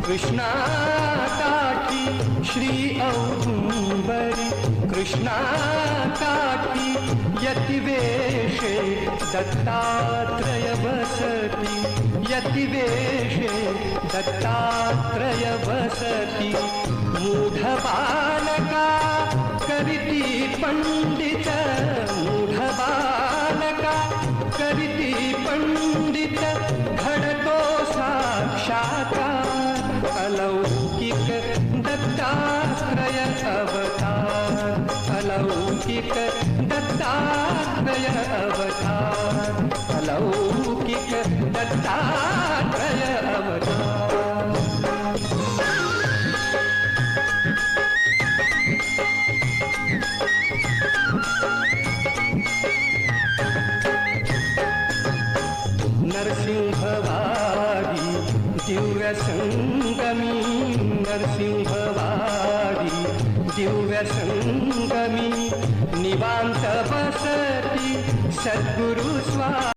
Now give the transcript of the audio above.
कृष्णा काठी श्री औदुंबरी कृष्णा काठी यतिवेशे दत्तात्रय वसति यतिवेशे दत्तात्रय वसति मूढ बालका करिति पंडित मूढ बालका करिति पंडित घडतो साक्षात्कार अलौकिक दत्तात्रय अवतार अलौकिक दत्तात्रय अवतार अलौकिक दत्तात्रय अवतार। नरसिंहवाडी दिव्य संगमी नरसिंहवाडी दिव्य संगमी निवांत बसती सद्गुरु स्वामी।